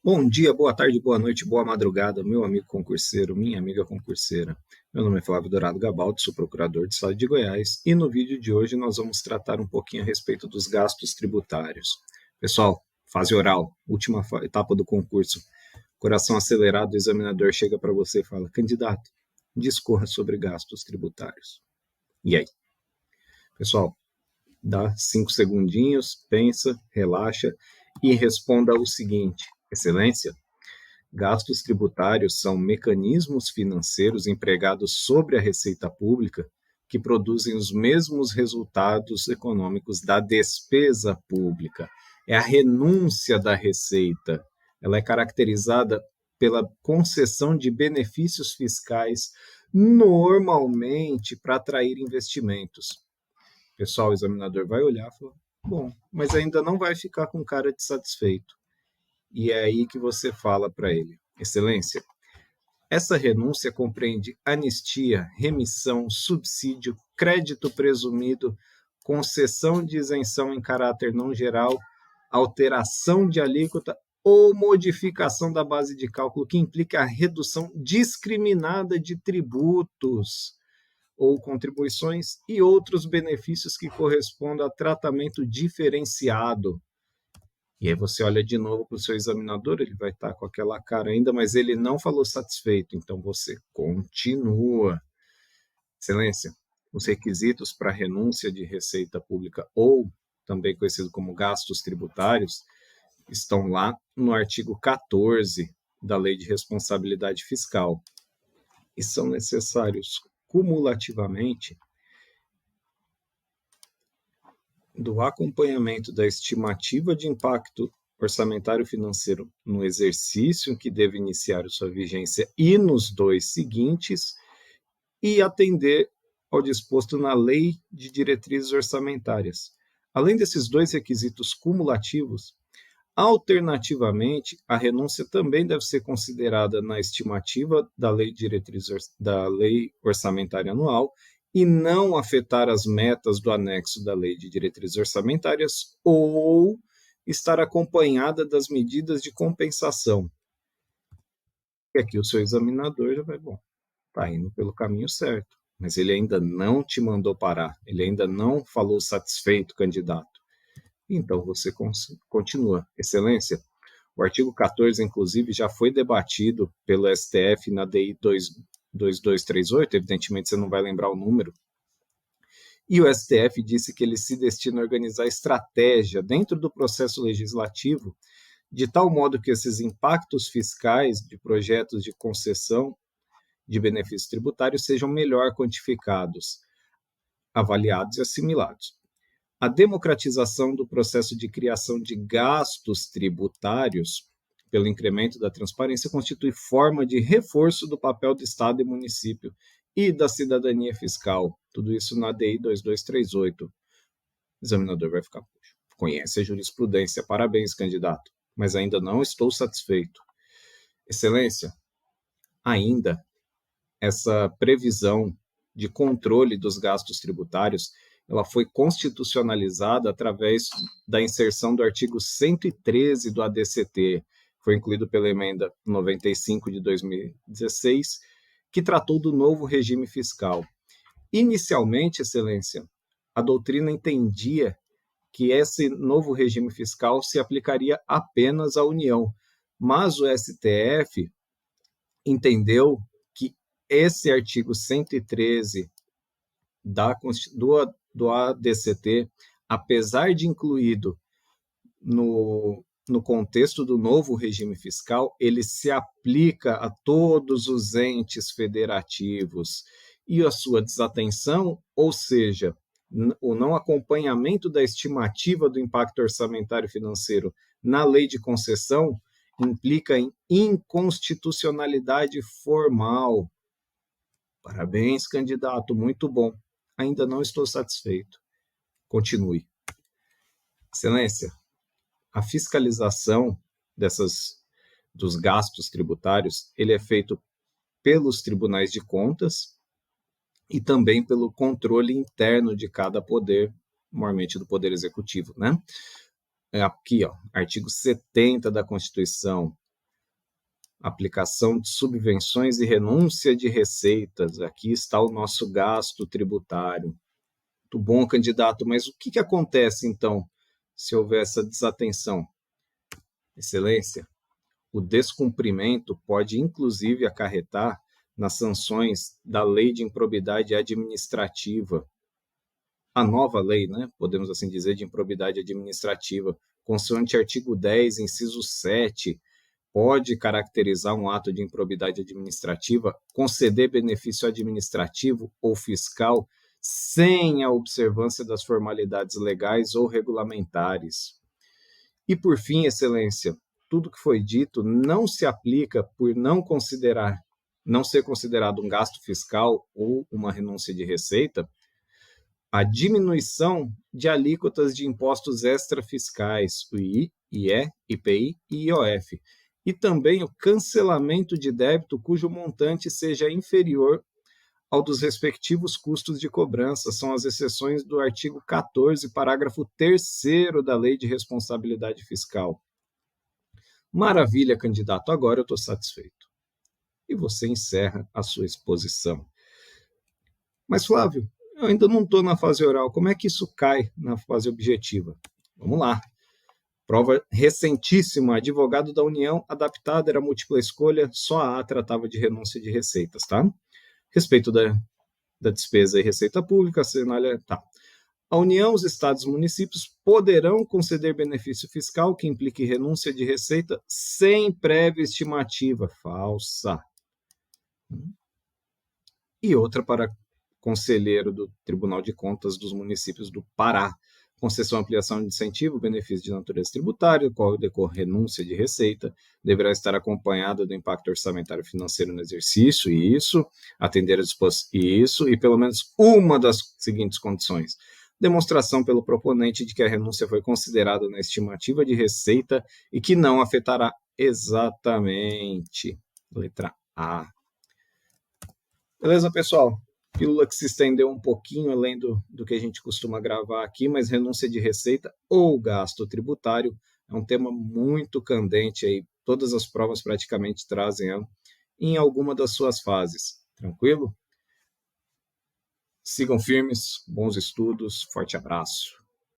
Bom dia, boa tarde, boa noite, boa madrugada, meu amigo concurseiro, minha amiga concurseira. Meu nome é Flávio Dourado Gabaldi, sou procurador do Estado de Goiás e no vídeo de hoje nós vamos tratar um pouquinho a respeito dos gastos tributários. Pessoal, fase oral, última etapa do concurso. Coração acelerado, o examinador chega para você e fala: candidato, discorra sobre gastos tributários. E aí? Pessoal, dá 5 segundinhos, pensa, relaxa e responda o seguinte: Excelência, gastos tributários são mecanismos financeiros empregados sobre a receita pública que produzem os mesmos resultados econômicos da despesa pública. É a renúncia da receita. Ela é caracterizada pela concessão de benefícios fiscais, normalmente para atrair investimentos. O pessoal, o examinador vai olhar e falar: bom, mas ainda não vai ficar com cara de satisfeito. E é aí que você fala para ele: Excelência, essa renúncia compreende anistia, remissão, subsídio, crédito presumido, concessão de isenção em caráter não geral, alteração de alíquota ou modificação da base de cálculo que implica a redução discriminada de tributos ou contribuições e outros benefícios que correspondam a tratamento diferenciado. E aí você olha de novo para o seu examinador, ele vai estar com aquela cara ainda, mas ele não falou satisfeito, então você continua. Excelência, os requisitos para renúncia de receita pública, ou também conhecido como gastos tributários, estão lá no artigo 14 da Lei de Responsabilidade Fiscal e são necessários cumulativamente do acompanhamento da estimativa de impacto orçamentário financeiro no exercício em que deve iniciar sua vigência e nos 2 seguintes, e atender ao disposto na Lei de Diretrizes Orçamentárias. Além desses 2 requisitos cumulativos, alternativamente, a renúncia também deve ser considerada na estimativa da Lei de Diretrizes da Lei Orçamentária Anual e não afetar as metas do anexo da Lei de Diretrizes Orçamentárias ou estar acompanhada das medidas de compensação. E aqui o seu examinador já vai: bom, está indo pelo caminho certo, mas ele ainda não te mandou parar, ele ainda não falou satisfeito, candidato. Então você continua. Excelência, o artigo 14, inclusive, já foi debatido pelo STF na DI 2238, evidentemente você não vai lembrar o número, e o STF disse que ele se destina a organizar estratégia dentro do processo legislativo, de tal modo que esses impactos fiscais de projetos de concessão de benefícios tributários sejam melhor quantificados, avaliados e assimilados. A democratização do processo de criação de gastos tributários, pelo incremento da transparência, constitui forma de reforço do papel do Estado e município e da cidadania fiscal. Tudo isso na DI 2238. O examinador vai ficar: conhece a jurisprudência, parabéns, candidato, mas ainda não estou satisfeito. Excelência, ainda essa previsão de controle dos gastos tributários, ela foi constitucionalizada através da inserção do artigo 113 do ADCT, foi incluído pela emenda 95 de 2016, que tratou do novo regime fiscal. Inicialmente, Excelência, a doutrina entendia que esse novo regime fiscal se aplicaria apenas à União, mas o STF entendeu que esse artigo 113 do ADCT, apesar de incluído no contexto do novo regime fiscal, ele se aplica a todos os entes federativos, e a sua desatenção, ou seja, o não acompanhamento da estimativa do impacto orçamentário financeiro na lei de concessão, implica em inconstitucionalidade formal. Parabéns, candidato, muito bom. Ainda não estou satisfeito. Continue. Excelência, a fiscalização dos gastos tributários, ele é feito pelos tribunais de contas e também pelo controle interno de cada poder, normalmente do Poder Executivo, né? Aqui, ó, artigo 70 da Constituição, aplicação de subvenções e renúncia de receitas. Aqui está o nosso gasto tributário. Muito bom, candidato, mas o que acontece, então, se houver essa desatenção? Excelência, o descumprimento pode, inclusive, acarretar nas sanções da Lei de Improbidade Administrativa. A nova lei, podemos assim dizer, de improbidade administrativa, consoante artigo 10, inciso 7, pode caracterizar um ato de improbidade administrativa, conceder benefício administrativo ou fiscal sem a observância das formalidades legais ou regulamentares. E, por fim, excelência, tudo que foi dito não se aplica por não ser considerado um gasto fiscal ou uma renúncia de receita, a diminuição de alíquotas de impostos extrafiscais, o I, IE, IPI e IOF, e também o cancelamento de débito cujo montante seja inferior ao dos respectivos custos de cobrança. São as exceções do artigo 14, parágrafo 3º da Lei de Responsabilidade Fiscal. Maravilha, candidato, agora eu estou satisfeito. E você encerra a sua exposição. Mas, Flávio, eu ainda não estou na fase oral. Como é que isso cai na fase objetiva? Vamos lá. Prova recentíssima, advogado da União, adaptada, era múltipla escolha, só a tratava de renúncia de receitas, tá? Respeito da despesa e receita pública, assinale, tá. A União, os estados e municípios poderão conceder benefício fiscal que implique renúncia de receita sem prévia estimativa. Falsa. E outra para conselheiro do Tribunal de Contas dos Municípios do Pará. Concessão, ampliação de incentivo, benefício de natureza tributária, qual decorre renúncia de receita, deverá estar acompanhada do impacto orçamentário financeiro no exercício, atender a disposição, e pelo menos uma das seguintes condições. Demonstração pelo proponente de que a renúncia foi considerada na estimativa de receita e que não afetará exatamente. Letra A. Beleza, pessoal? Pílula que se estendeu um pouquinho além do que a gente costuma gravar aqui, mas renúncia de receita ou gasto tributário é um tema muito candente aí. Todas as provas praticamente trazem ela em alguma das suas fases. Tranquilo? Sigam firmes, bons estudos, forte abraço.